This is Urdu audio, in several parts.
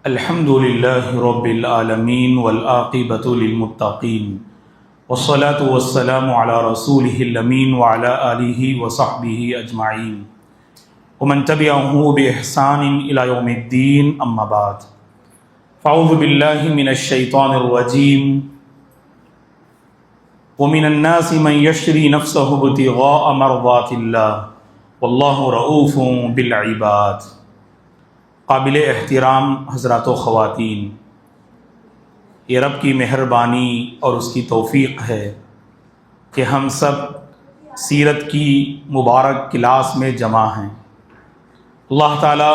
الحمد للہ رب العالمین والعاقبۃ للمتقین والصلاة والسلام علی رسولہ الامین وعلی آلہ وصحبہ اجمعین ومن تبعہ بإحسان الی یوم الدین اما بعد فاعوذ باللہ من الشیطان الرجیم ومن الناس من یشری نفسہ ابتغاء مرضات اللہ واللہ رؤوف بالعباد۔ قابل احترام حضرات و خواتین، یہ رب کی مہربانی اور اس کی توفیق ہے کہ ہم سب سیرت کی مبارک کلاس میں جمع ہیں۔ اللہ تعالی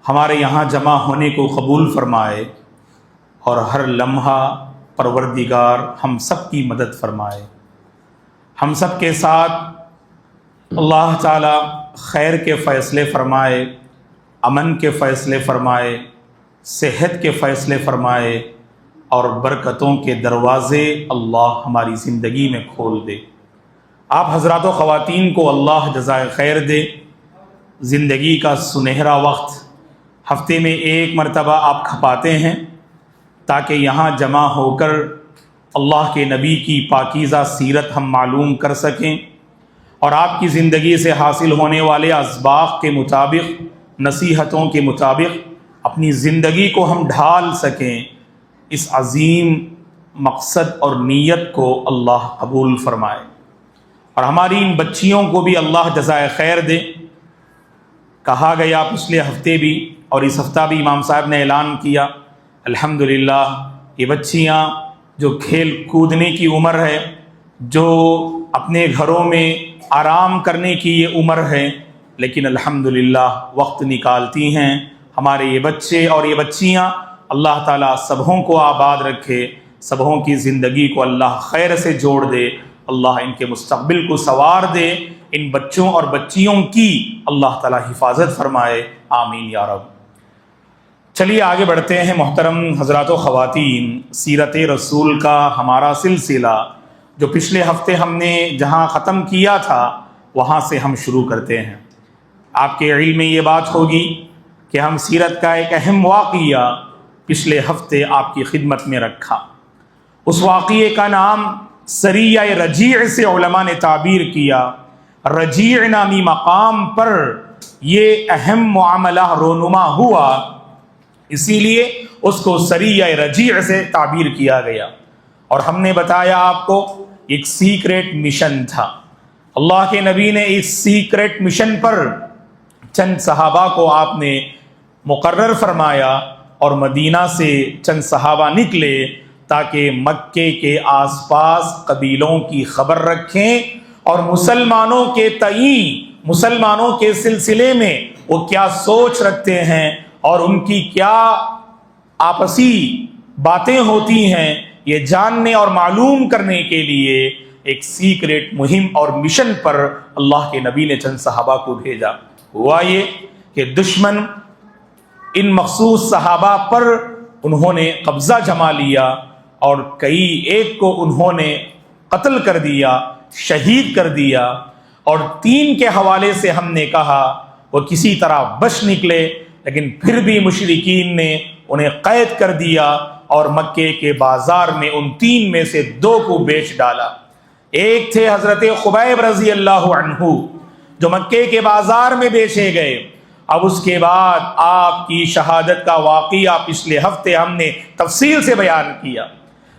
ہمارے یہاں جمع ہونے کو قبول فرمائے اور ہر لمحہ پروردگار ہم سب کی مدد فرمائے۔ ہم سب کے ساتھ اللہ تعالی خیر کے فیصلے فرمائے، امن کے فیصلے فرمائے، صحت کے فیصلے فرمائے اور برکتوں کے دروازے اللہ ہماری زندگی میں کھول دے۔ آپ حضرات و خواتین کو اللہ جزائے خیر دے۔ زندگی کا سنہرا وقت ہفتے میں ایک مرتبہ آپ کھپاتے ہیں تاکہ یہاں جمع ہو کر اللہ کے نبی کی پاکیزہ سیرت ہم معلوم کر سکیں اور آپ کی زندگی سے حاصل ہونے والے اسباق کے مطابق، نصیحتوں کے مطابق اپنی زندگی کو ہم ڈھال سکیں۔ اس عظیم مقصد اور نیت کو اللہ قبول فرمائے اور ہماری ان بچیوں کو بھی اللہ جزائے خیر دے۔ کہا گیا پچھلے ہفتے بھی اور اس ہفتہ بھی امام صاحب نے اعلان کیا، الحمدللہ یہ بچیاں جو کھیل کودنے کی عمر ہے، جو اپنے گھروں میں آرام کرنے کی یہ عمر ہے، لیکن الحمدللہ وقت نکالتی ہیں۔ ہمارے یہ بچے اور یہ بچیاں، اللہ تعالیٰ سبھوں کو آباد رکھے، سبھوں کی زندگی کو اللہ خیر سے جوڑ دے، اللہ ان کے مستقبل کو سنوار دے، ان بچوں اور بچیوں کی اللہ تعالیٰ حفاظت فرمائے، آمین یا رب۔ چلیے آگے بڑھتے ہیں محترم حضرات و خواتین۔ سیرت رسول کا ہمارا سلسلہ جو پچھلے ہفتے ہم نے جہاں ختم کیا تھا وہاں سے ہم شروع کرتے ہیں۔ آپ کے علم میں یہ بات ہوگی کہ ہم سیرت کا ایک اہم واقعہ پچھلے ہفتے آپ کی خدمت میں رکھا۔ اس واقعے کا نام سریہ رجیع سے علماء نے تعبیر کیا۔ رجیع نامی مقام پر یہ اہم معاملہ رونما ہوا، اسی لیے اس کو سریہ رجیع سے تعبیر کیا گیا۔ اور ہم نے بتایا آپ کو ایک سیکریٹ مشن تھا۔ اللہ کے نبی نے اس سیکریٹ مشن پر چند صحابہ کو آپ نے مقرر فرمایا اور مدینہ سے چند صحابہ نکلے تاکہ مکے کے آس پاس قبیلوں کی خبر رکھیں اور مسلمانوں کے تئیں، مسلمانوں کے سلسلے میں وہ کیا سوچ رکھتے ہیں اور ان کی کیا آپسی باتیں ہوتی ہیں، یہ جاننے اور معلوم کرنے کے لیے ایک سیکریٹ مہم اور مشن پر اللہ کے نبی نے چند صحابہ کو بھیجا۔ ہوا یہ کہ دشمن ان مخصوص صحابہ پر انہوں نے قبضہ جما لیا اور کئی ایک کو انہوں نے قتل کر دیا، شہید کر دیا، اور 3 کے حوالے سے ہم نے کہا وہ کسی طرح بچ نکلے، لیکن پھر بھی مشرکین نے انہیں قید کر دیا اور مکے کے بازار میں ان 3 میں سے 2 کو بیچ ڈالا۔ ایک تھے حضرت خبیب رضی اللہ عنہ جو مکے کے بازار میں بیچے گئے۔ اب اس کے بعد آپ کی شہادت کا واقعہ پچھلے ہفتے ہم نے تفصیل سے بیان کیا۔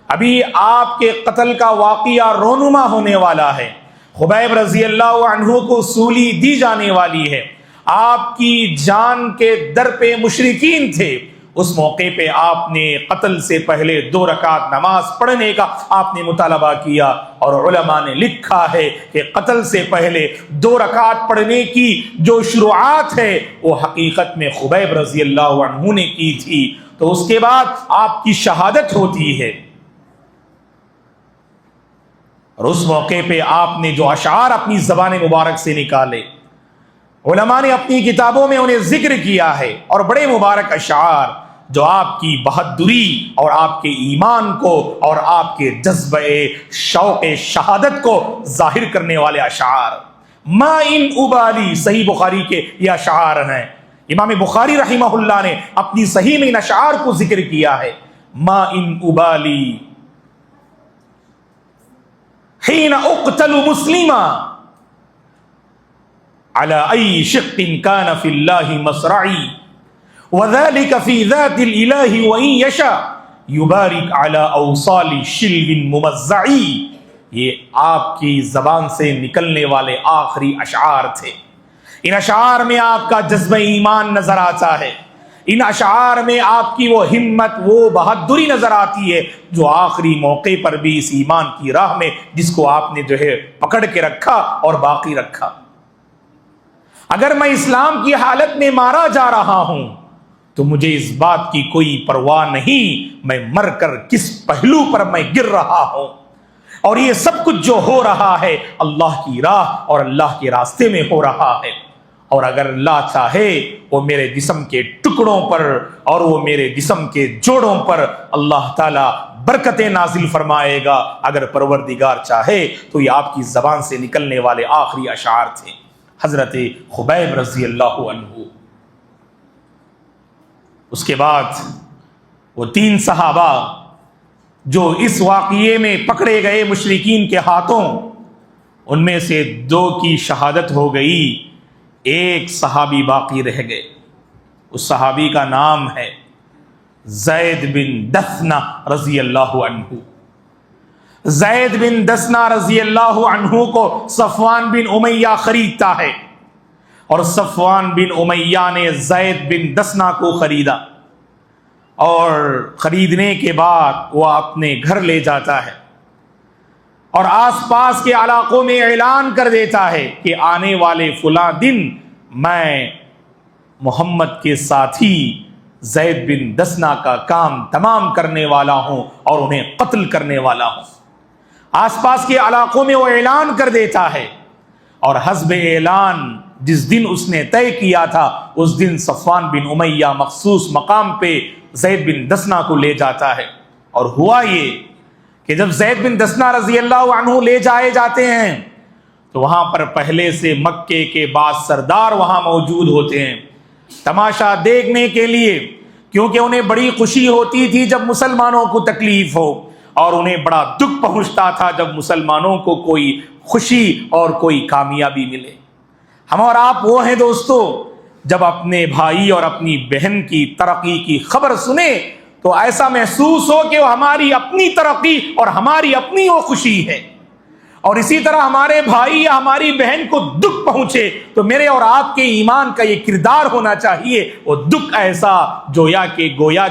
ابھی آپ کے قتل کا واقعہ رونما ہونے والا ہے۔ خبیب رضی اللہ عنہ کو سولی دی جانے والی ہے۔ آپ کی جان کے در پہ مشرکین تھے۔ اس موقع پہ آپ نے قتل سے پہلے 2 رکعت نماز پڑھنے کا آپ نے مطالبہ کیا، اور علماء نے لکھا ہے کہ قتل سے پہلے 2 رکعت پڑھنے کی جو شروعات ہے وہ حقیقت میں خبیب رضی اللہ عنہ نے کی تھی۔ تو اس کے بعد آپ کی شہادت ہوتی ہے، اور اس موقع پہ آپ نے جو اشعار اپنی زبان مبارک سے نکالے، علماء نے اپنی کتابوں میں انہیں ذکر کیا ہے، اور بڑے مبارک اشعار جو آپ کی بہادری اور آپ کے ایمان کو اور آپ کے جذبہ شوق شہادت کو ظاہر کرنے والے اشعار۔ ما ان ابالی، صحیح بخاری کے یہ اشعار ہیں۔ امام بخاری رحمہ اللہ نے اپنی صحیح میں ان اشعار کو ذکر کیا ہے، ما ان ابالی حین اقتل مسلما علی ای شق کان فی اللہ مصرعی وذلک فی ذات الالہ وان یشاء یبارک علی اوصال شلو ممزعی۔ یہ آپ کی زبان سے نکلنے والے آخری اشعار تھے۔ ان اشعار میں آپ کا جذبہ ایمان نظر آتا ہے، ان اشعار میں آپ کی وہ ہمت، وہ بہادری نظر آتی ہے جو آخری موقع پر بھی اس ایمان کی راہ میں جس کو آپ نے جو ہے پکڑ کے رکھا اور باقی رکھا۔ اگر میں اسلام کی حالت میں مارا جا رہا ہوں تو مجھے اس بات کی کوئی پرواہ نہیں میں مر کر کس پہلو پر میں گر رہا ہوں، اور یہ سب کچھ جو ہو رہا ہے اللہ کی راہ اور اللہ کے راستے میں ہو رہا ہے، اور اگر اللہ چاہے وہ میرے جسم کے ٹکڑوں پر اور وہ میرے جسم کے جوڑوں پر اللہ تعالیٰ برکتیں نازل فرمائے گا، اگر پروردگار چاہے تو یہ آپ کی زبان سے نکلنے والے آخری اشعار تھے۔ حضرت خبیب رضی اللہ عنہ، اس کے بعد وہ 3 صحابہ جو اس واقعے میں پکڑے گئے مشرکین کے ہاتھوں، ان میں سے 2 کی شہادت ہو گئی، ایک صحابی باقی رہ گئے۔ اس صحابی کا نام ہے زید بن دثنہ رضی اللہ عنہ۔ زید بن دثنہ رضی اللہ عنہ کو صفوان بن امیہ خریدتا ہے، اور صفوان بن امیہ نے زید بن دثنہ کو خریدا، اور خریدنے کے بعد وہ اپنے گھر لے جاتا ہے اور آس پاس کے علاقوں میں اعلان کر دیتا ہے کہ آنے والے فلاں دن میں محمد کے ساتھی زید بن دثنہ کا کام تمام کرنے والا ہوں اور انہیں قتل کرنے والا ہوں۔ آس پاس کے علاقوں میں وہ اعلان کر دیتا ہے، اور حسب اعلان جس دن اس نے طے کیا تھا اس دن صفوان بن امیہ مخصوص مقام پہ زید بن دثنہ کو لے جاتا ہے۔ اور ہوا یہ کہ جب زید بن دثنہ رضی اللہ عنہ لے جائے جاتے ہیں تو وہاں پر پہلے سے مکے کے بعض سردار وہاں موجود ہوتے ہیں تماشا دیکھنے کے لیے، کیونکہ انہیں بڑی خوشی ہوتی تھی جب مسلمانوں کو تکلیف ہو، اور انہیں بڑا دکھ پہنچتا تھا جب مسلمانوں کو کوئی خوشی اور کوئی کامیابی ملے۔ ہم اور آپ وہ ہیں دوستو، جب اپنے بھائی اور اپنی بہن کی ترقی کی خبر سنیں تو ایسا محسوس ہو کہ وہ ہماری اپنی ترقی اور ہماری اپنی وہ خوشی ہے، اور اسی طرح ہمارے بھائی یا ہماری بہن کو دکھ پہنچے تو میرے اور آپ کے ایمان کا یہ کردار ہونا چاہیے، وہ دکھ ایسا گویا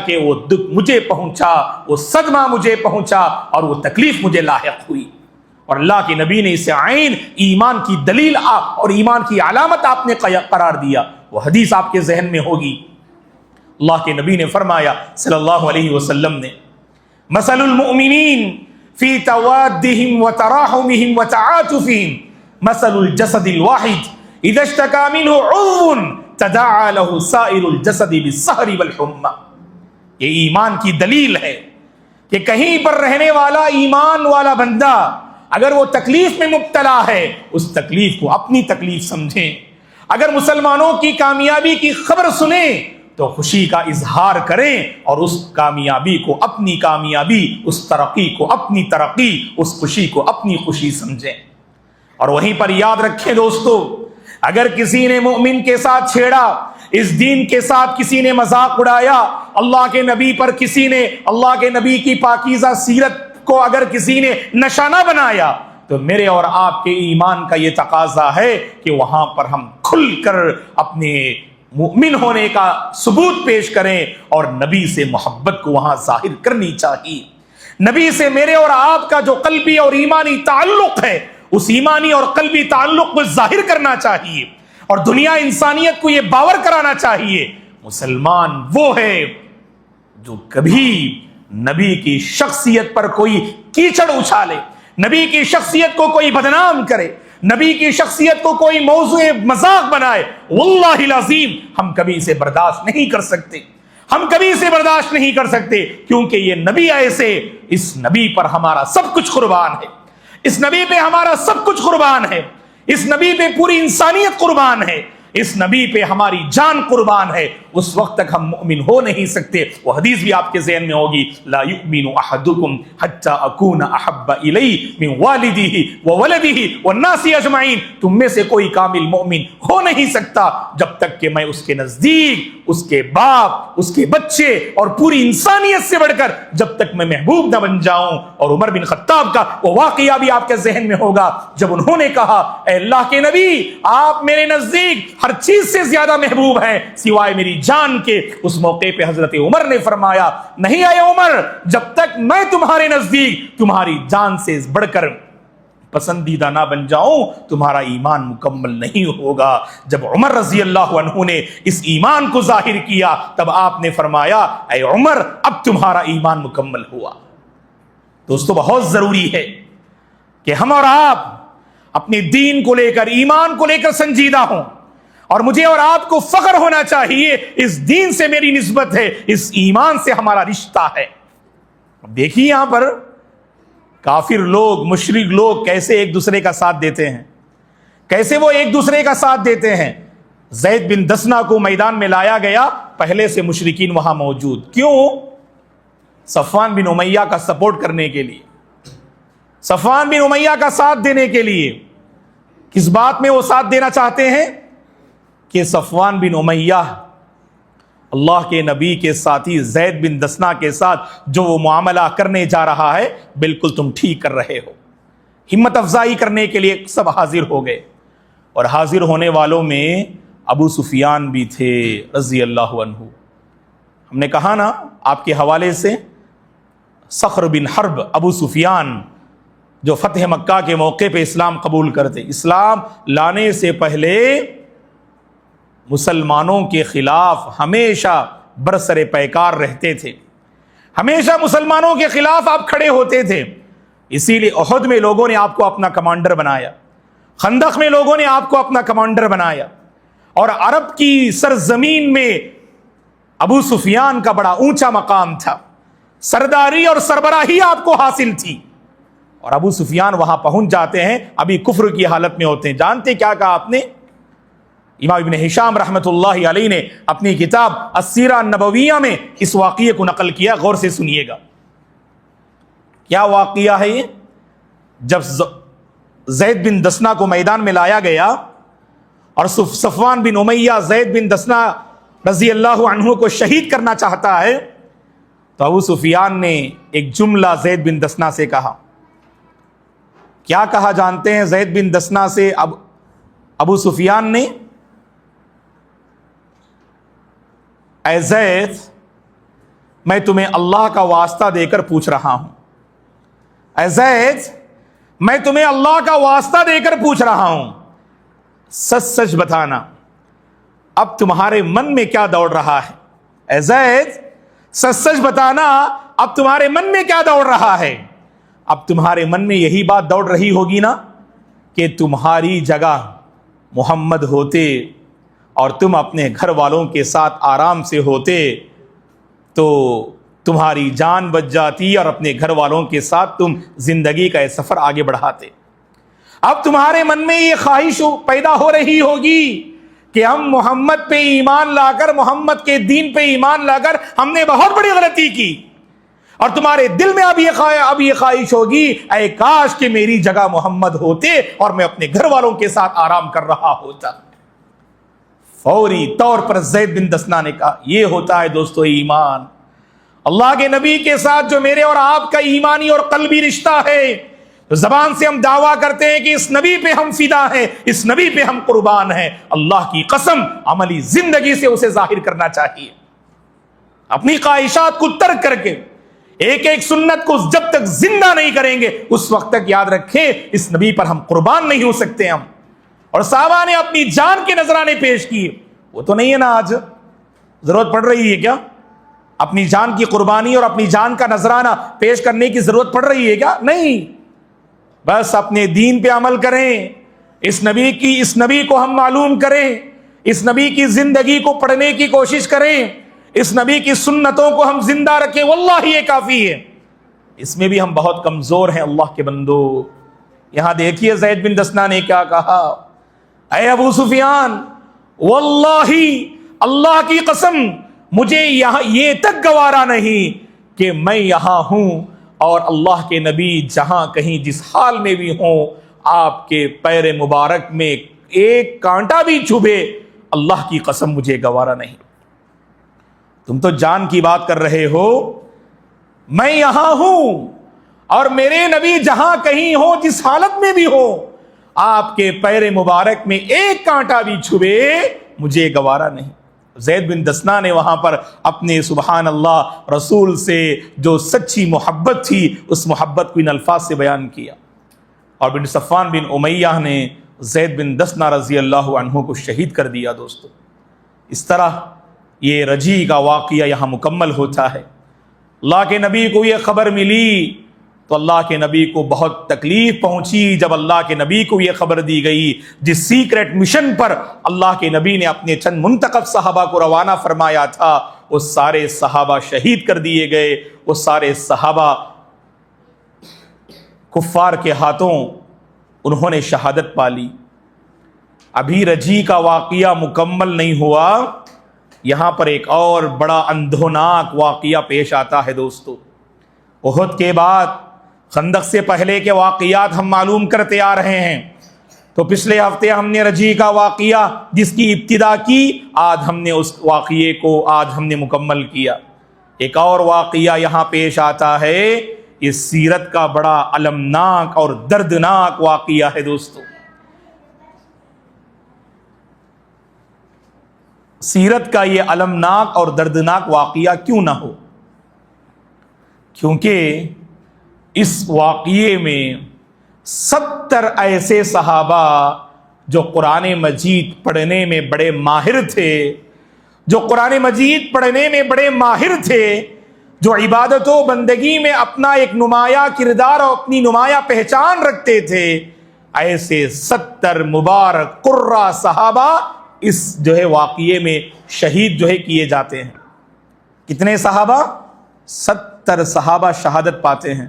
کہ وہ دکھ مجھے پہنچا، وہ صدمہ مجھے پہنچا اور وہ تکلیف مجھے لاحق ہوئی۔ اور اللہ کے نبی نے اسے عین ایمان کی دلیل اور ایمان کی علامت آپ نے قرار دیا۔ وہ حدیث آپ کے ذہن میں ہوگی، اللہ کے نبی نے فرمایا صلی اللہ علیہ وسلم نے، مثل المؤمنین فی توادہم وتراحمہم وتعاطفہم مثل الجسد الواحد اذا اشتکى منہ عضو تداعى له سائر الجسد بالسہر والحمى۔ یہ ایمان کی دلیل ہے کہ کہیں پر رہنے والا ایمان والا بندہ اگر وہ تکلیف میں مبتلا ہے اس تکلیف کو اپنی تکلیف سمجھیں، اگر مسلمانوں کی کامیابی کی خبر سنیں تو خوشی کا اظہار کریں اور اس کامیابی کو اپنی کامیابی، اس ترقی کو اپنی ترقی، اس خوشی کو اپنی خوشی سمجھیں۔ اور وہیں پر یاد رکھیں دوستو، اگر کسی نے مومن کے ساتھ چھیڑا، اس دین کے ساتھ کسی نے مذاق اڑایا، اللہ کے نبی پر کسی نے، اللہ کے نبی کی پاکیزہ سیرت کو اگر کسی نے نشانہ بنایا، تو میرے اور آپ کے ایمان کا یہ تقاضا ہے کہ وہاں پر ہم کھل کر اپنے مومن ہونے کا ثبوت پیش کریں اور نبی سے محبت کو وہاں ظاہر کرنی چاہیے۔ نبی سے میرے اور آپ کا جو قلبی اور ایمانی تعلق ہے اس ایمانی اور قلبی تعلق کو ظاہر کرنا چاہیے، اور دنیا انسانیت کو یہ باور کرانا چاہیے مسلمان وہ ہے جو کبھی نبی کی شخصیت پر کوئی کیچڑ اچھالے، نبی کی شخصیت کو کوئی بدنام کرے، نبی کی شخصیت کو کوئی موضوع مذاق بنائے، واللہ العظیم ہم کبھی اسے برداشت نہیں کر سکتے، ہم کبھی اسے برداشت نہیں کر سکتے، کیونکہ یہ نبی ایسے، اس نبی پر ہمارا سب کچھ قربان ہے، اس نبی پہ ہمارا سب کچھ قربان ہے، اس نبی پہ پوری انسانیت قربان ہے۔ اس نبی پہ ہماری جان قربان ہے، اس وقت تک ہم مومن ہو نہیں سکتے۔ وہ حدیث بھی آپ کے ذہن میں ہوگی، لا یؤمن احدکم حتی اکون احب الی من والدہ وولدہ والناس اجمعین، تم میں سے کوئی کامل مومن ہو نہیں سکتا جب تک کہ میں اس کے نزدیک، اس کے باپ، اس کے بچے اور پوری انسانیت سے بڑھ کر جب تک میں محبوب نہ بن جاؤں۔ اور عمر بن خطاب کا وہ واقعہ بھی آپ کے ذہن میں ہوگا جب انہوں نے کہا، اے اللہ کے نبی، آپ میرے نزدیک ہر چیز سے زیادہ محبوب ہیں سوائے میری جان کے۔ اس موقع پہ حضرت عمر نے فرمایا، نہیں اے عمر، جب تک میں تمہارے نزدیک تمہاری جان سے بڑھ کر پسندیدہ نہ بن جاؤں تمہارا ایمان مکمل نہیں ہوگا۔ جب عمر رضی اللہ عنہ نے اس ایمان کو ظاہر کیا تب آپ نے فرمایا، اے عمر، اب تمہارا ایمان مکمل ہوا۔ دوستو، بہت ضروری ہے کہ ہم اور آپ اپنے دین کو لے کر، ایمان کو لے کر سنجیدہ ہوں، اور مجھے اور آپ کو فخر ہونا چاہیے، اس دین سے میری نسبت ہے، اس ایمان سے ہمارا رشتہ ہے۔ دیکھیے یہاں پر کافر لوگ، مشرک لوگ کیسے ایک دوسرے کا ساتھ دیتے ہیں، کیسے وہ ایک دوسرے کا ساتھ دیتے ہیں۔ زید بن دسنا کو میدان میں لایا گیا، پہلے سے مشرکین وہاں موجود، کیوں؟ صفوان بن امیہ کا سپورٹ کرنے کے لیے، صفوان بن امیہ کا ساتھ دینے کے لیے۔ کس بات میں وہ ساتھ دینا چاہتے ہیں؟ کہ صفوان بن امیہ اللہ کے نبی کے ساتھی زید بن دسنا کے ساتھ جو وہ معاملہ کرنے جا رہا ہے بالکل تم ٹھیک کر رہے ہو۔ ہمت افزائی کرنے کے لیے سب حاضر ہو گئے، اور حاضر ہونے والوں میں ابو سفیان بھی تھے رضی اللہ عنہ۔ ہم نے کہا نا آپ کے حوالے سے، صخر بن حرب، ابو سفیان، جو فتح مکہ کے موقع پہ اسلام قبول کرتے، اسلام لانے سے پہلے مسلمانوں کے خلاف ہمیشہ برسر پیکار رہتے تھے، ہمیشہ مسلمانوں کے خلاف آپ کھڑے ہوتے تھے۔ اسی لیے احد میں لوگوں نے آپ کو اپنا کمانڈر بنایا، خندق میں لوگوں نے آپ کو اپنا کمانڈر بنایا، اور عرب کی سرزمین میں ابو سفیان کا بڑا اونچا مقام تھا، سرداری اور سربراہی آپ کو حاصل تھی۔ اور ابو سفیان وہاں پہنچ جاتے ہیں، ابھی کفر کی حالت میں ہوتے ہیں۔ جانتے کیا کہا آپ نے؟ امام ابن ہشام رحمۃ اللہ علیہ نے اپنی کتاب السیرہ النبویہ میں اس واقعے کو نقل کیا، غور سے سنیے گا۔ کیا واقعہ ہے یہ؟ جب زید بن دسنا کو میدان میں لایا گیا اور صفوان بن امیہ زید بن دسنا رضی اللہ عنہ کو شہید کرنا چاہتا ہے، تو ابو سفیان نے ایک جملہ زید بن دسنا سے کہا۔ کیا کہا جانتے ہیں زید بن دسنا سے ابو سفیان نے؟ اے زید، میں تمہیں اللہ کا واسطہ دے کر پوچھ رہا ہوں، اے زید، میں تمہیں اللہ کا واسطہ دے کر پوچھ رہا ہوں، سچ سچ بتانا اب تمہارے من میں کیا دوڑ رہا ہے؟ اے زید، سچ سچ بتانا اب تمہارے من میں کیا دوڑ رہا ہے؟ اب تمہارے من میں یہی بات دوڑ رہی ہوگی نا کہ تمہاری جگہ محمد ہوتے اور تم اپنے گھر والوں کے ساتھ آرام سے ہوتے تو تمہاری جان بچ جاتی اور اپنے گھر والوں کے ساتھ تم زندگی کا یہ سفر آگے بڑھاتے۔ اب تمہارے من میں یہ خواہش پیدا ہو رہی ہوگی کہ ہم محمد پہ ایمان لا کر، محمد کے دین پہ ایمان لا کر ہم نے بہت بڑی غلطی کی، اور تمہارے دل میں اب یہ خواہش ہوگی، اے کاش کہ میری جگہ محمد ہوتے اور میں اپنے گھر والوں کے ساتھ آرام کر رہا ہوتا۔ فوری طور پر زید بن دسنا نے کہا، یہ ہوتا ہے دوستو ایمان، اللہ کے نبی کے ساتھ جو میرے اور آپ کا ایمانی اور قلبی رشتہ ہے، تو زبان سے ہم دعویٰ کرتے ہیں کہ اس نبی پہ ہم فدا ہیں، اس نبی پہ ہم قربان ہیں، اللہ کی قسم عملی زندگی سے اسے ظاہر کرنا چاہیے۔ اپنی خواہشات کو ترک کر کے ایک ایک سنت کو جب تک زندہ نہیں کریں گے اس وقت تک یاد رکھیں اس نبی پر ہم قربان نہیں ہو سکتے ہم۔ اور صحابہ نے اپنی جان کے نذرانے پیش کیے، وہ تو نہیں ہے نا آج ضرورت پڑ رہی ہے کیا؟ اپنی جان کی قربانی اور اپنی جان کا نذرانہ پیش کرنے کی ضرورت پڑ رہی ہے کیا؟ نہیں، بس اپنے دین پہ عمل کریں، اس نبی کو ہم معلوم کریں، اس نبی کی زندگی کو پڑھنے کی کوشش کریں، اس نبی کی سنتوں کو ہم زندہ رکھیں، واللہ یہ کافی ہے۔ اس میں بھی ہم بہت کمزور ہیں اللہ کے بندو۔ یہاں دیکھیے زید بن دسنا نے کیا کہا، اے ابو سفیان، واللہ اللہ کی قسم مجھے یہاں یہ تک گوارا نہیں کہ میں یہاں ہوں اور اللہ کے نبی جہاں کہیں جس حال میں بھی ہوں آپ کے پیر مبارک میں ایک کانٹا بھی چبھے، اللہ کی قسم مجھے گوارا نہیں۔ تم تو جان کی بات کر رہے ہو، میں یہاں ہوں اور میرے نبی جہاں کہیں ہو جس حالت میں بھی ہو آپ کے پیر مبارک میں ایک کانٹا بھی چھبے مجھے گوارا نہیں۔ زید بن دسنا نے وہاں پر اپنے سبحان اللہ رسول سے جو سچی محبت تھی اس محبت کو ان الفاظ سے بیان کیا، اور بن صفوان بن امیہ نے زید بن دسنا رضی اللہ عنہ کو شہید کر دیا۔ دوستو اس طرح یہ رجی کا واقعہ یہاں مکمل ہوتا ہے۔ اللہ کے نبی کو یہ خبر ملی تو اللہ کے نبی کو بہت تکلیف پہنچی جب اللہ کے نبی کو یہ خبر دی گئی جس سیکرٹ مشن پر اللہ کے نبی نے اپنے چند منتخب صحابہ کو روانہ فرمایا تھا، وہ سارے صحابہ شہید کر دیے گئے، وہ سارے صحابہ کفار کے ہاتھوں انہوں نے شہادت پالی۔ ابھی رجی کا واقعہ مکمل نہیں ہوا، یہاں پر ایک اور بڑا اندھوناک واقعہ پیش آتا ہے۔ دوستو احد کے بعد خندق سے پہلے کے واقعات ہم معلوم کرتے آ رہے ہیں، تو پچھلے ہفتے ہم نے رجی کا واقعہ جس کی ابتدا کی، آج ہم نے اس واقعے کو مکمل کیا۔ ایک اور واقعہ یہاں پیش آتا ہے، یہ سیرت کا بڑا المناک اور دردناک واقعہ ہے۔ دوستو سیرت کا یہ المناک اور دردناک واقعہ کیوں نہ ہو؟ کیونکہ اس واقعے میں 70 ایسے صحابہ جو قرآن مجید پڑھنے میں بڑے ماہر تھے، جو عبادت و بندگی میں اپنا ایک نمایاں کردار اور اپنی نمایاں پہچان رکھتے تھے، ایسے 70 مبارک قرہ صحابہ اس واقعے میں شہید کیے جاتے ہیں۔ کتنے صحابہ؟ 70 صحابہ شہادت پاتے ہیں،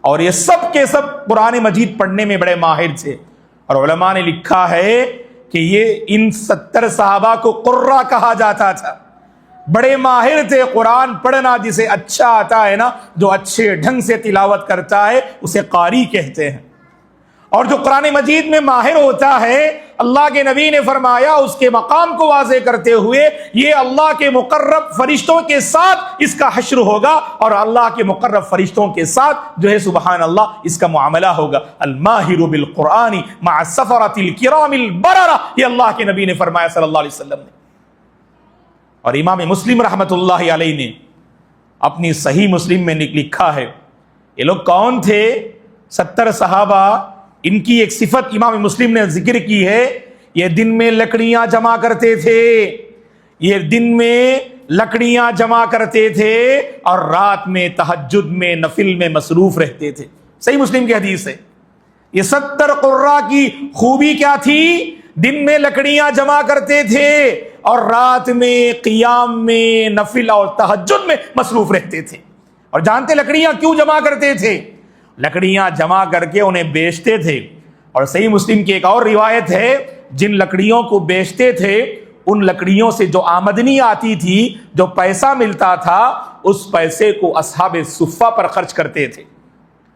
اور یہ سب کے سب قرآن مجید پڑھنے میں بڑے ماہر تھے، اور علماء نے لکھا ہے کہ یہ ان 70 صحابہ کو قرہ کہا جاتا تھا، بڑے ماہر تھے قرآن پڑھنا، جسے اچھا آتا ہے نا، جو اچھے ڈھنگ سے تلاوت کرتا ہے اسے قاری کہتے ہیں، اور جو قرآن مجید میں ماہر ہوتا ہے اللہ کے نبی نے فرمایا اس کے مقام کو واضح کرتے ہوئے، یہ اللہ کے مقرب فرشتوں کے ساتھ اس کا حشر ہوگا، اور اللہ کے مقرب فرشتوں کے ساتھ سبحان اللہ اس کا معاملہ ہوگا۔ الماہر بالقرآن مع السفرۃ الکرام البررہ، یہ اللہ کے نبی نے فرمایا صلی اللہ علیہ وسلم نے۔ اور امام مسلم رحمۃ اللہ علیہ نے اپنی صحیح مسلم میں لکھا ہے، یہ لوگ کون تھے؟ 70 صحابہ، ان کی ایک صفت امام مسلم نے ذکر کی ہے، یہ دن میں لکڑیاں جمع کرتے تھے، اور رات میں تہجد میں نفل میں مصروف رہتے تھے۔ صحیح مسلم کی حدیث ہے۔ یہ 70 قرہ کی خوبی کیا تھی؟ دن میں لکڑیاں جمع کرتے تھے اور رات میں قیام میں نفل اور تہجد میں مصروف رہتے تھے۔ اور جانتے لکڑیاں کیوں جمع کرتے تھے؟ لکڑیاں جمع کر کے انہیں بیچتے تھے، اور صحیح مسلم کی ایک اور روایت ہے، جن لکڑیوں کو بیچتے تھے ان لکڑیوں سے جو آمدنی آتی تھی، جو پیسہ ملتا تھا، اس پیسے کو اصحاب صفہ پر خرچ کرتے تھے۔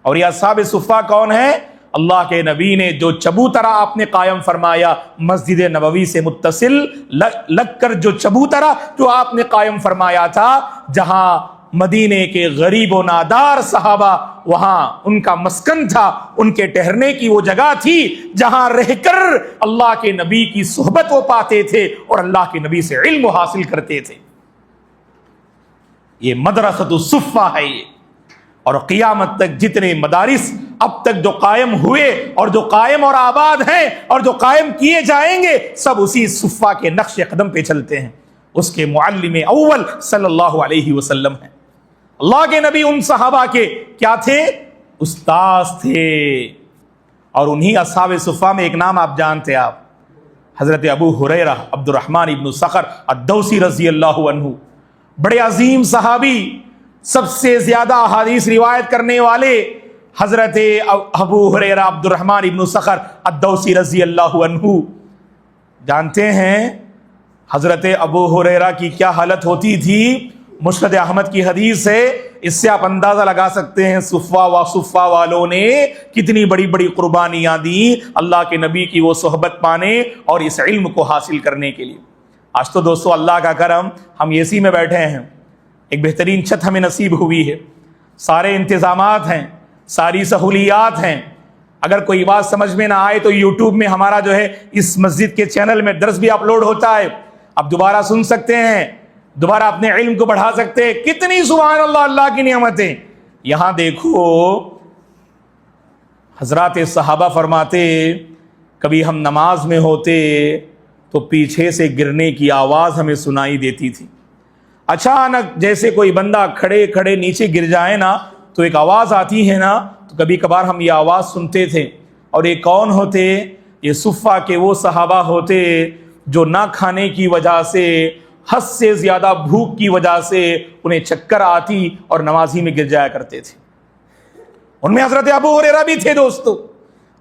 اور یہ اصحاب صفہ کون ہے؟ اللہ کے نبی نے جو چبوترا آپ نے قائم فرمایا، مسجد نبوی سے متصل لگ کر جو چبوترا جو آپ نے قائم فرمایا تھا، جہاں مدینے کے غریب و نادار صحابہ وہاں ان کا مسکن تھا، ان کے ٹھہرنے کی وہ جگہ تھی جہاں رہ کر اللہ کے نبی کی صحبت وہ پاتے تھے اور اللہ کے نبی سے علم حاصل کرتے تھے۔ یہ مدرسۃ الصفہ ہے یہ، اور قیامت تک جتنے مدارس اب تک جو قائم ہوئے اور جو قائم اور آباد ہیں اور جو قائم کیے جائیں گے، سب اسی صفہ کے نقش قدم پہ چلتے ہیں۔ اس کے معلم اول صلی اللہ علیہ وسلم ہیں۔ اللہ کے نبی ان صحابہ کے کیا تھے؟ استاذ تھے۔ اور انہی اصحاب صفہ میں ایک نام آپ جانتے، آپ حضرت ابو ہریرہ عبد الرحمن ابن صخر الدوسی رضی اللہ عنہ، بڑے عظیم صحابی، سب سے زیادہ احادیث روایت کرنے والے حضرت ابو ہریرہ عبد الرحمن ابن صخر الدوسی رضی اللہ عنہ۔ جانتے ہیں حضرت ابو ہریرہ کی کیا حالت ہوتی تھی، مسند احمد کی حدیث ہے، اس سے آپ اندازہ لگا سکتے ہیں صفہ والوں نے کتنی بڑی بڑی قربانیاں دی اللہ کے نبی کی وہ صحبت پانے اور اس علم کو حاصل کرنے کے لیے۔ آج تو دوستو اللہ کا کرم، ہم اے سی میں بیٹھے ہیں، ایک بہترین چھت ہمیں نصیب ہوئی ہے، سارے انتظامات ہیں، ساری سہولیات ہیں۔ اگر کوئی بات سمجھ میں نہ آئے تو یوٹیوب میں ہمارا جو ہے اس مسجد کے چینل میں درس بھی اپلوڈ ہوتا ہے، آپ دوبارہ سن سکتے ہیں، دوبارہ اپنے علم کو بڑھا سکتے ہیں۔ کتنی سبحان اللہ اللہ کی نعمتیں۔ یہاں دیکھو حضرات صحابہ فرماتے کبھی ہم نماز میں ہوتے تو پیچھے سے گرنے کی آواز ہمیں سنائی دیتی تھی، اچانک جیسے کوئی بندہ کھڑے کھڑے نیچے گر جائے نا تو ایک آواز آتی ہے نا، تو کبھی کبھار ہم یہ آواز سنتے تھے۔ اور یہ کون ہوتے؟ یہ صفہ کے وہ صحابہ ہوتے جو نہ کھانے کی وجہ سے، حد سے زیادہ بھوک کی وجہ سے انہیں چکر آتی اور نمازی میں گر جایا کرتے تھے۔ ان میں حضرت ابو ہریرہ بھی تھے دوستو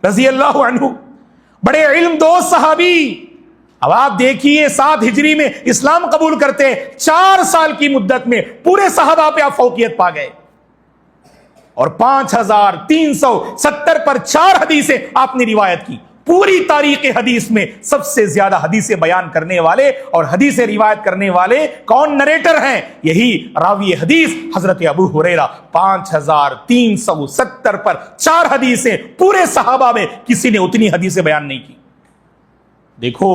رضی اللہ عنہ، بڑے علم دوست صحابی۔ اب آپ دیکھیے 7 ہجری میں اسلام قبول کرتے، 4 سال کی مدت میں پورے صحابہ پہ آپ فوقیت پا گئے، اور 5370 پر 4 حدیثیں آپ نے روایت کی۔ پوری تاریخ حدیث میں سب سے زیادہ حدیثیں بیان کرنے والے اور حدیثیں روایت کرنے والے کون نریٹر ہیں؟ یہی راوی حدیث حضرت ابو ہریرہ۔ 5370 پر 4 حدیثیں، پورے صحابہ میں کسی نے اتنی حدیثیں بیان نہیں کی۔ دیکھو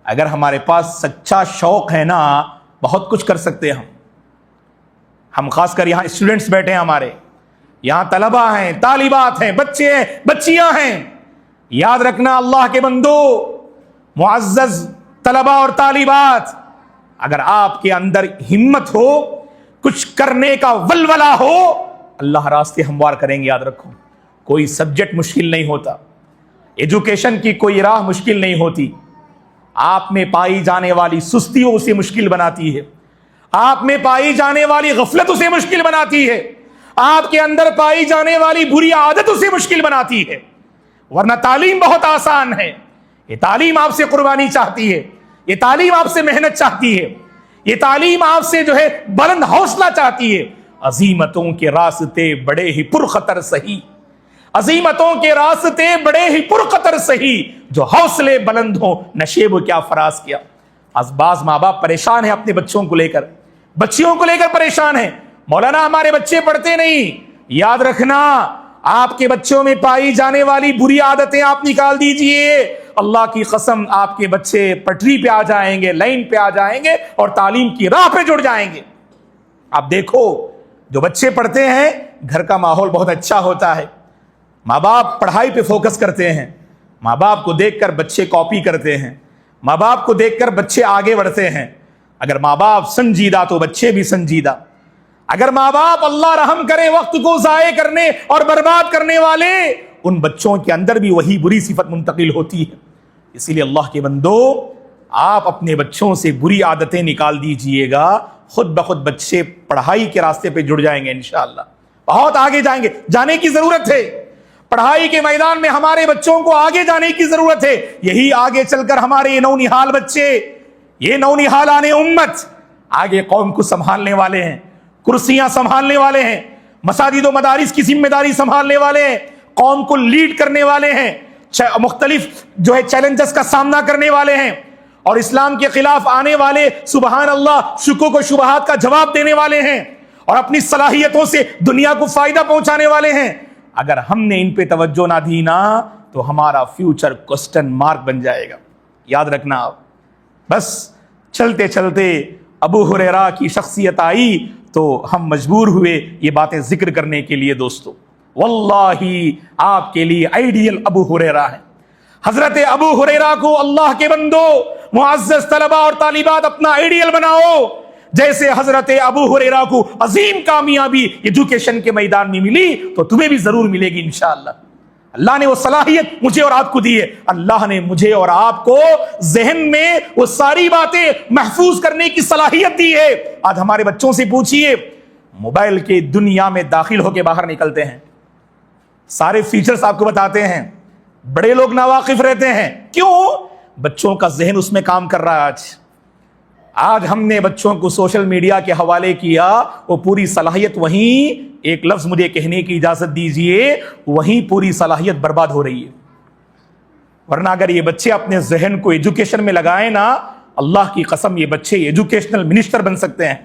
اگر ہمارے پاس سچا شوق ہے نا، بہت کچھ کر سکتے ہیں ہم خاص کر یہاں اسٹوڈنٹس بیٹھے ہیں ہمارے، یہاں طلبہ ہیں، طالبات ہیں، بچے ہیں، بچیاں ہیں۔ یاد رکھنا اللہ کے بندو، معزز طلبہ اور طالبات، اگر آپ کے اندر ہمت ہو، کچھ کرنے کا ولولہ ہو، اللہ راستے ہموار کریں گے۔ یاد رکھو کوئی سبجیکٹ مشکل نہیں ہوتا، ایجوکیشن کی کوئی راہ مشکل نہیں ہوتی، آپ میں پائی جانے والی سستی اسے مشکل بناتی ہے، آپ میں پائی جانے والی غفلت اسے مشکل بناتی ہے، آپ کے اندر پائی جانے والی بری عادت اسے مشکل بناتی ہے۔ ورنہ تعلیم بہت آسان ہے، یہ تعلیم آپ سے قربانی چاہتی ہے، یہ تعلیم آپ سے محنت چاہتی ہے، یہ تعلیم آپ سے جو ہے بلند حوصلہ چاہتی ہے۔ عزیمتوں کے راستے بڑے ہی پرخطر سہی، عزیمتوں کے راستے بڑے ہی پرخطر سہی، جو حوصلے بلند ہوں نشیب و کیا فراز کیا۔ آج بعض ماں باپ پریشان ہیں اپنے بچوں کو لے کر، بچیوں کو لے کر پریشان ہیں، مولانا ہمارے بچے پڑھتے نہیں۔ یاد رکھنا آپ کے بچوں میں پائی جانے والی بری عادتیں آپ نکال دیجئے، اللہ کی قسم آپ کے بچے پٹری پہ آ جائیں گے، لائن پہ آ جائیں گے اور تعلیم کی راہ پہ جڑ جائیں گے۔ آپ دیکھو جو بچے پڑھتے ہیں گھر کا ماحول بہت اچھا ہوتا ہے، ماں باپ پڑھائی پہ فوکس کرتے ہیں، ماں باپ کو دیکھ کر بچے کاپی کرتے ہیں، ماں باپ کو دیکھ کر بچے آگے بڑھتے ہیں۔ اگر ماں باپ سنجیدہ تو بچے بھی سنجیدہ، اگر ماں باپ اللہ رحم کرے وقت کو ضائع کرنے اور برباد کرنے والے، ان بچوں کے اندر بھی وہی بری صفت منتقل ہوتی ہے۔ اسی لیے اللہ کے بندو آپ اپنے بچوں سے بری عادتیں نکال دیجئے گا، خود بخود بچے پڑھائی کے راستے پہ جڑ جائیں گے، انشاءاللہ بہت آگے جائیں گے۔ جانے کی ضرورت ہے، پڑھائی کے میدان میں ہمارے بچوں کو آگے جانے کی ضرورت ہے۔ یہی آگے چل کر ہمارے یہ نونہال بچے، یہ نونہالان امت آگے قوم کو سنبھالنے والے ہیں، کرسیاں سنبھالنے والے ہیں، مساجد و مدارس کی ذمہ داری سنبھالنے والے ہیں، قوم کو لیڈ کرنے والے ہیں، مختلف جو ہے چیلنجز کا سامنا کرنے والے ہیں، اور اسلام کے خلاف آنے والے سبحان اللہ شکوک و شبہات کا جواب دینے والے ہیں، اور اپنی صلاحیتوں سے دنیا کو فائدہ پہنچانے والے ہیں۔ اگر ہم نے ان پہ توجہ نہ دی نا تو ہمارا فیوچر کوسچن مارک بن جائے گا۔ یاد رکھنا آپ بس چلتے چلتے ابو ہریرہ کی شخصیت آئی تو ہم مجبور ہوئے یہ باتیں ذکر کرنے کے لیے۔ دوستو واللہ آپ کے لیے آئیڈیل ابو ہریرہ ہے۔ حضرت ابو ہریرہ کو اللہ کے بندو معزز طلبہ اور طالبات اپنا آئیڈیل بناؤ، جیسے حضرت ابو ہریرہ کو عظیم کامیابی ایجوکیشن کے میدان میں ملی تو تمہیں بھی ضرور ملے گی انشاءاللہ۔ اللہ نے وہ صلاحیت مجھے اور آپ کو دی ہے، اللہ نے مجھے اور آپ کو ذہن میں وہ ساری باتیں محفوظ کرنے کی صلاحیت دی ہے۔ آج ہمارے بچوں سے پوچھئے، موبائل کے دنیا میں داخل ہو کے باہر نکلتے ہیں، سارے فیچرز آپ کو بتاتے ہیں، بڑے لوگ ناواقف رہتے ہیں، کیوں؟ بچوں کا ذہن اس میں کام کر رہا ہے۔ آج آج ہم نے بچوں کو سوشل میڈیا کے حوالے کیا، وہ پوری صلاحیت وہیں، ایک لفظ مجھے کہنے کی اجازت دیجئے، وہیں پوری صلاحیت برباد ہو رہی ہے۔ ورنہ اگر یہ بچے اپنے ذہن کو ایجوکیشن میں لگائیں نا، اللہ کی قسم یہ بچے ایجوکیشنل منسٹر بن سکتے ہیں،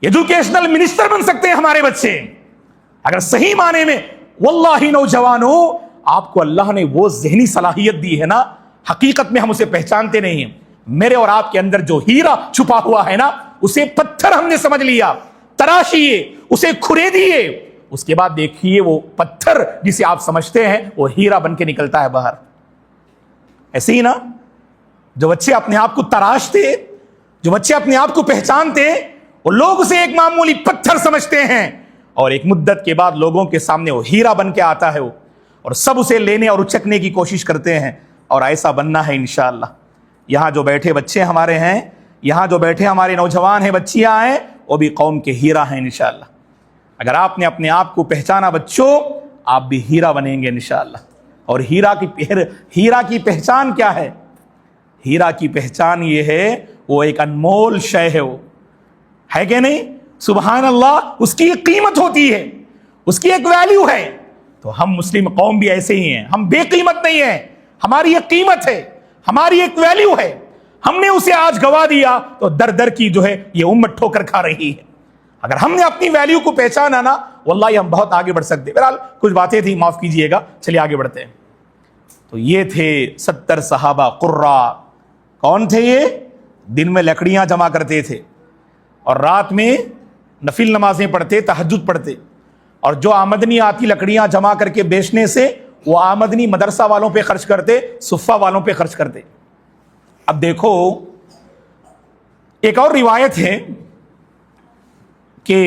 ایجوکیشنل منسٹر بن سکتے ہیں ہمارے بچے، اگر صحیح معنی میں۔ واللہ نوجوانوں، آپ کو اللہ نے وہ ذہنی صلاحیت دی ہے نا، حقیقت میں ہم اسے پہچانتے نہیں ہیں۔ میرے اور آپ کے اندر جو ہیرا چھپا ہوا ہے نا، اسے پتھر ہم نے سمجھ لیا، تراشیے اسے، کھرے دیے، اس کے بعد دیکھیے وہ پتھر جسے آپ سمجھتے ہیں وہ ہیرا بن کے نکلتا ہے باہر۔ ایسے ہی نا، جو بچے اپنے آپ کو تراشتے، جو بچے اپنے آپ کو پہچانتے، وہ لوگ اسے ایک معمولی پتھر سمجھتے ہیں، اور ایک مدت کے بعد لوگوں کے سامنے وہ ہیرا بن کے آتا ہے وہ، اور سب اسے لینے اور اچکنے کی کوشش کرتے ہیں، اور ایسا بننا ہے انشاءاللہ۔ یہاں جو بیٹھے بچے ہمارے ہیں، یہاں جو بیٹھے ہمارے نوجوان ہیں، بچیاں ہیں، وہ بھی قوم کے ہیرا ہیں انشاءاللہ۔ اگر آپ نے اپنے آپ کو پہچانا بچوں، آپ بھی ہیرا بنیں گے انشاءاللہ۔ اور ہیرا کی پہچان کیا ہے؟ ہیرا کی پہچان یہ ہے، وہ ایک انمول شے ہے، وہ ہے کہ نہیں؟ سبحان اللہ، اس کی ایک قیمت ہوتی ہے، اس کی ایک ویلیو ہے۔ تو ہم مسلم قوم بھی ایسے ہی ہیں، ہم بے قیمت نہیں ہیں، ہماری ایک قیمت ہے، ہماری ایک ویلیو ہے۔ ہم نے اسے آج گوا دیا تو در در کی جو ہے یہ امت ٹھوکر کھا رہی ہے۔ اگر ہم نے اپنی ویلیو کو پہچانا نا، واللہ ہم بہت آگے بڑھ سکتے۔ بہرحال کچھ باتیں تھیں، معاف کیجئے گا، چلیے آگے بڑھتے ہیں۔ تو یہ تھے 70 صحابہ قرہ۔ کون تھے یہ؟ دن میں لکڑیاں جمع کرتے تھے، اور رات میں نفل نمازیں پڑھتے، تہجد پڑھتے، اور جو آمدنی آتی لکڑیاں جمع کر کے بیچنے سے، وہ آمدنی مدرسہ والوں پہ خرچ کرتے، صفہ والوں پہ خرچ کرتے۔ اب دیکھو، ایک اور روایت ہے کہ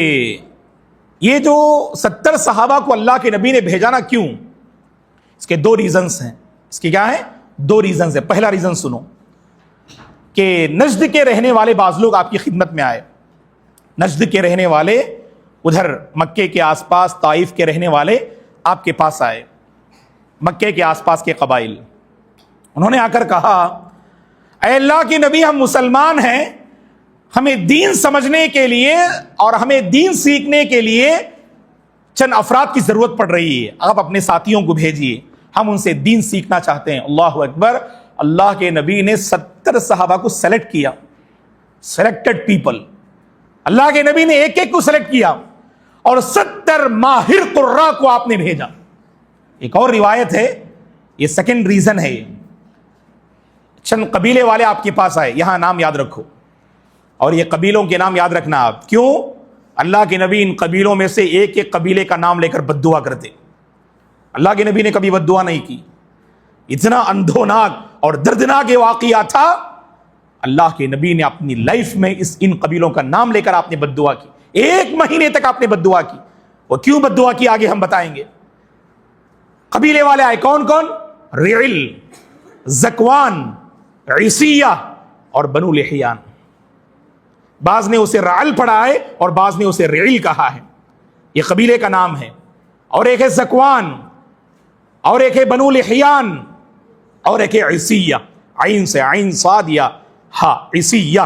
یہ جو 70 صحابہ کو اللہ کے نبی نے بھیجانا کیوں؟ اس کے 2 ریزنز ہیں۔ اس کے کیا ہیں؟ 2 ریزنز ہیں۔ پہلا ریزن سنو، کہ نجد کے رہنے والے بعض لوگ آپ کی خدمت میں آئے۔ نجد کے رہنے والے، ادھر مکے کے آس پاس طائف کے رہنے والے آپ کے پاس آئے، مکے کے آس پاس کے قبائل۔ انہوں نے آ کر کہا، اے اللہ کے نبی، ہم مسلمان ہیں، ہمیں دین سمجھنے کے لیے اور ہمیں دین سیکھنے کے لیے چند افراد کی ضرورت پڑ رہی ہے، آپ اپنے ساتھیوں کو بھیجیے، ہم ان سے دین سیکھنا چاہتے ہیں۔ اللہ اکبر! اللہ کے نبی نے 70 صحابہ کو سلیکٹ کیا، سلیکٹڈ پیپل۔ اللہ کے نبی نے ایک ایک کو سلیکٹ کیا، اور 70 ماہر قرہ کو آپ نے بھیجا۔ ایک اور روایت ہے، یہ سیکنڈ ریزن ہے، یہ چند قبیلے والے آپ کے پاس آئے، یہاں نام یاد رکھو، اور یہ قبیلوں کے نام یاد رکھنا آپ۔ کیوں؟ اللہ کے نبی ان قبیلوں میں سے ایک ایک قبیلے کا نام لے کر بد دعا کرتے۔ اللہ کے نبی نے کبھی بد دعا نہیں کی۔ اتنا اندھوناک اور دردناک یہ واقعہ تھا، اللہ کے نبی نے اپنی لائف میں ان قبیلوں کا نام لے کر آپ نے بد دعا کی۔ 1 مہینے تک آپ نے بد دعا کی۔ وہ کیوں بد دعا کی آگے ہم بتائیں گے۔ قبیلے والے آئے، کون کون؟ رعل، زکوان، عیسیہ اور بنو لحیان۔ بعض نے اسے رعل پڑھا ہے اور بعض نے اسے رعل کہا ہے، یہ قبیلے کا نام ہے۔ اور ایک ہے زکوان، اور ایک ہے بنو لحیان، اور ایک ہے عیسیہ، عین سے عین صاد یا ہا، عیسیہ۔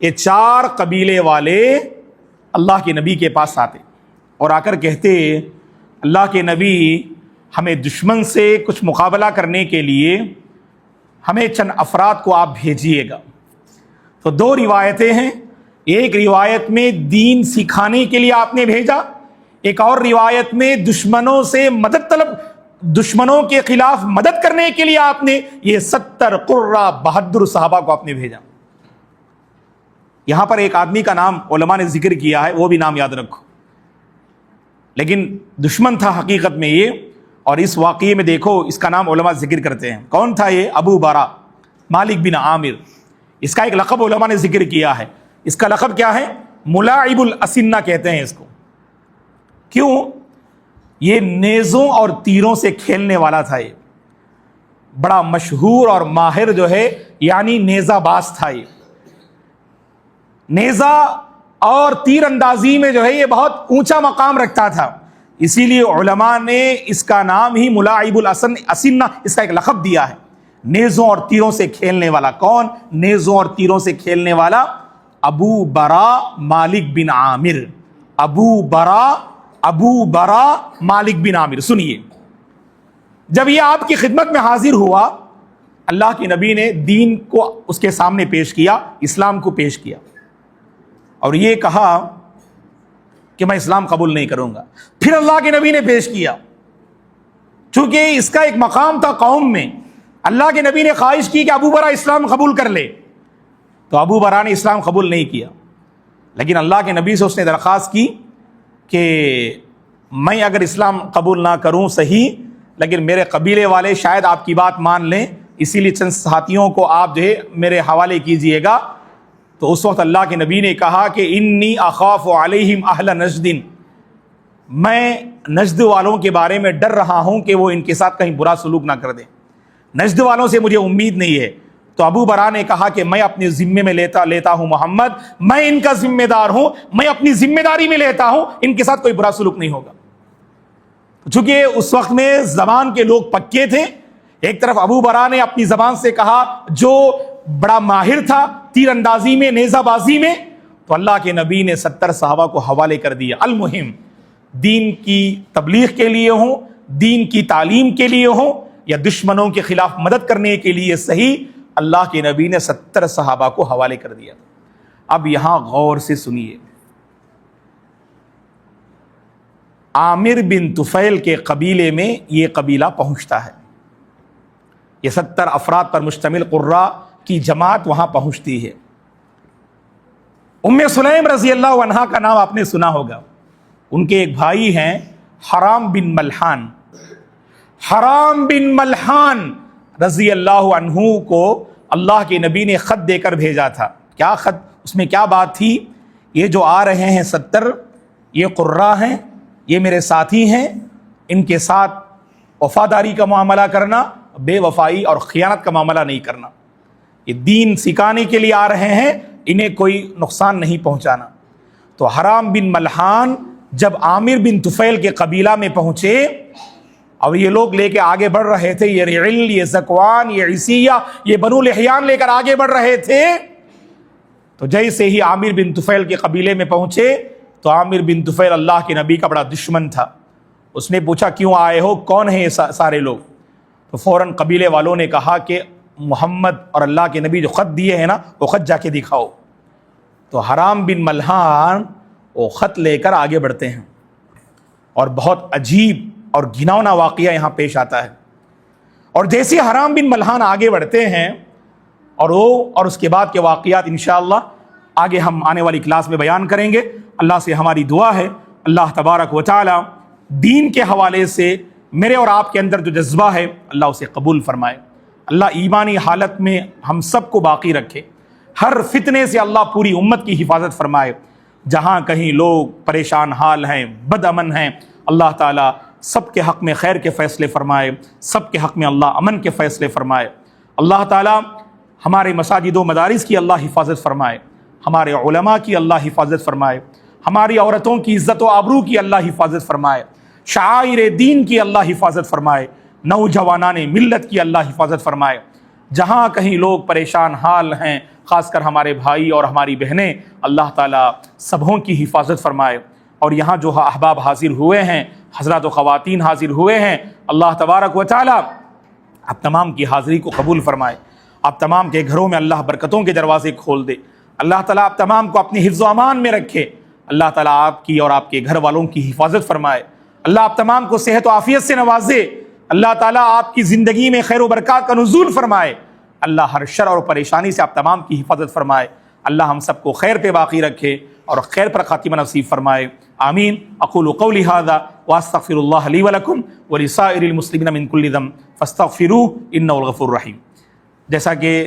یہ 4 قبیلے والے اللہ کے نبی کے پاس آتے اور آ کر کہتے، اللہ کے نبی، ہمیں دشمن سے کچھ مقابلہ کرنے کے لیے ہمیں چند افراد کو آپ بھیجیے گا۔ تو 2 روایتیں ہیں، ایک روایت میں دین سکھانے کے لیے آپ نے بھیجا، ایک اور روایت میں دشمنوں سے مدد طلب، دشمنوں کے خلاف مدد کرنے کے لیے آپ نے یہ 70 قرہ بہادر صحابہ کو آپ نے بھیجا۔ یہاں پر ایک آدمی کا نام علماء نے ذکر کیا ہے، وہ بھی نام یاد رکھو، لیکن دشمن تھا حقیقت میں یہ، اور اس واقعے میں دیکھو اس کا نام علماء ذکر کرتے ہیں۔ کون تھا یہ؟ ابو برا، مالک بن عامر۔ اس کا ایک لقب علماء نے ذکر کیا ہے، اس کا لقب کیا ہے؟ ملاعب الاسنہ کہتے ہیں اس کو۔ کیوں؟ یہ نیزوں اور تیروں سے کھیلنے والا تھا، یہ بڑا مشہور اور ماہر جو ہے یعنی نیزہ باز تھا۔ یہ نیزہ اور تیر اندازی میں جو ہے یہ بہت اونچا مقام رکھتا تھا، اسی لیے علماء نے اس کا نام ہی ملاعب الاسنہ اس کا ایک لقب دیا ہے۔ نیزوں اور تیروں سے کھیلنے والا. کون؟ نیزوں اور تیروں سے کھیلنے والا ابو برا مالک بن عامر. ابو برا مالک بن عامر. سنیے، جب یہ آپ کی خدمت میں حاضر ہوا، اللہ کے نبی نے دین کو اس کے سامنے پیش کیا، اسلام کو پیش کیا، اور یہ کہا کہ میں اسلام قبول نہیں کروں گا. پھر اللہ کے نبی نے پیش کیا، چونکہ اس کا ایک مقام تھا قوم میں. اللہ کے نبی نے خواہش کی کہ ابو برا اسلام قبول کر لے، تو ابو برا نے اسلام قبول نہیں کیا. لیکن اللہ کے نبی سے اس نے درخواست کی کہ میں اگر اسلام قبول نہ کروں صحیح، لیکن میرے قبیلے والے شاید آپ کی بات مان لیں، اسی لیے چند ساتھیوں کو آپ جو ہے میرے حوالے کیجئے گا. تو اس وقت اللہ کے نبی نے کہا کہ انی اخاف علیہم اہل نجد، میں نجد والوں کے بارے میں ڈر رہا ہوں کہ وہ ان کے ساتھ کہیں برا سلوک نہ کر دیں. نجد والوں سے مجھے امید نہیں ہے. تو ابو برا نے کہا کہ میں اپنے ذمے میں لیتا ہوں محمد، میں ان کا ذمہ دار ہوں، میں اپنی ذمہ داری میں لیتا ہوں، ان کے ساتھ کوئی برا سلوک نہیں ہوگا. چونکہ اس وقت میں زبان کے لوگ پکے تھے. ایک طرف ابو برا نے اپنی زبان سے کہا، جو بڑا ماہر تھا تیر اندازی میں، نیزہ بازی میں، تو اللہ کے نبی نے 70 صحابہ کو حوالے کر دیا. المہم دین کی تبلیغ کے لیے ہوں، دین کی تعلیم کے لیے ہوں، یا دشمنوں کے خلاف مدد کرنے کے لیے صحیح، اللہ کے نبی نے 70 صحابہ کو حوالے کر دیا. اب یہاں غور سے سنیے، عامر بن طفیل کے قبیلے میں یہ قبیلہ پہنچتا ہے. یہ 70 افراد پر مشتمل قراء کی جماعت وہاں پہنچتی ہے. ام سلیم رضی اللہ عنہا کا نام آپ نے سنا ہوگا. ان کے ایک بھائی ہیں حرام بن ملحان. حرام بن ملحان رضی اللہ عنہ کو اللہ کے نبی نے خط دے کر بھیجا تھا. کیا خط؟ اس میں کیا بات تھی؟ یہ جو آ رہے ہیں 70، یہ قراء ہیں، یہ میرے ساتھی ہیں، ان کے ساتھ وفاداری کا معاملہ کرنا، بے وفائی اور خیانت کا معاملہ نہیں کرنا. یہ دین سکھانے کے لیے آ رہے ہیں، انہیں کوئی نقصان نہیں پہنچانا. تو حرام بن ملحان جب عامر بن طفیل کے قبیلہ میں پہنچے، اور یہ لوگ لے کے آگے بڑھ رہے تھے، یہ رعل، یہ زکوان، یہ عیسیہ، یہ بنو لحیان لے کر آگے بڑھ رہے تھے. تو جیسے ہی عامر بن طفیل کے قبیلے میں پہنچے، تو عامر بن طفیل اللہ کے نبی کا بڑا دشمن تھا. اس نے پوچھا کیوں آئے ہو، کون ہیں یہ سارے لوگ؟ تو فوراً قبیلے والوں نے کہا کہ محمد اور اللہ کے نبی جو خط دیے ہیں نا، وہ خط جا کے دکھاؤ. تو حرام بن ملحان وہ خط لے کر آگے بڑھتے ہیں، اور بہت عجیب اور گھناؤنا واقعہ یہاں پیش آتا ہے. اور جیسے حرام بن ملحان آگے بڑھتے ہیں، اور اس کے بعد کے واقعات انشاءاللہ آگے ہم آنے والی کلاس میں بیان کریں گے. اللہ سے ہماری دعا ہے اللہ تبارک و تعالی دین کے حوالے سے میرے اور آپ کے اندر جو جذبہ ہے اللہ اسے قبول فرمائے. اللہ ایمانی حالت میں ہم سب کو باقی رکھے. ہر فتنے سے اللہ پوری امت کی حفاظت فرمائے. جہاں کہیں لوگ پریشان حال ہیں، بد امن ہیں، اللہ تعالیٰ سب کے حق میں خیر کے فیصلے فرمائے، سب کے حق میں اللہ امن کے فیصلے فرمائے. اللہ تعالیٰ ہمارے مساجد و مدارس کی اللہ حفاظت فرمائے، ہمارے علماء کی اللہ حفاظت فرمائے، ہماری عورتوں کی عزت و آبرو کی اللہ حفاظت فرمائے، شعائر دین کی اللہ حفاظت فرمائے، نوجوانان ملت کی اللہ حفاظت فرمائے. جہاں کہیں لوگ پریشان حال ہیں، خاص کر ہمارے بھائی اور ہماری بہنیں، اللہ تعالیٰ سبوں کی حفاظت فرمائے. اور یہاں جو احباب حاضر ہوئے ہیں، حضرات و خواتین حاضر ہوئے ہیں، اللہ تبارک و تعالیٰ آپ تمام کی حاضری کو قبول فرمائے. آپ تمام کے گھروں میں اللہ برکتوں کے دروازے کھول دے. اللہ تعالیٰ آپ تمام کو اپنی حفظ و امان میں رکھے. اللہ تعالیٰ آپ کی اور آپ کے گھر والوں کی حفاظت فرمائے. اللہ آپ تمام کو صحت و عافیت سے نوازے. اللہ تعالیٰ آپ کی زندگی میں خیر و برکات کا نزول فرمائے. اللہ ہر شر اور پریشانی سے آپ تمام کی حفاظت فرمائے. اللہ ہم سب کو خیر پہ باقی رکھے اور خیر پر خاتمہ نصیب فرمائے. آمین. اقول قولی ھذا واستغفر اللہ لی ولکم ولسائر المسلمین من کل ذنب فاستغفروہ انہ الغفور الرحیم. جیسا کہ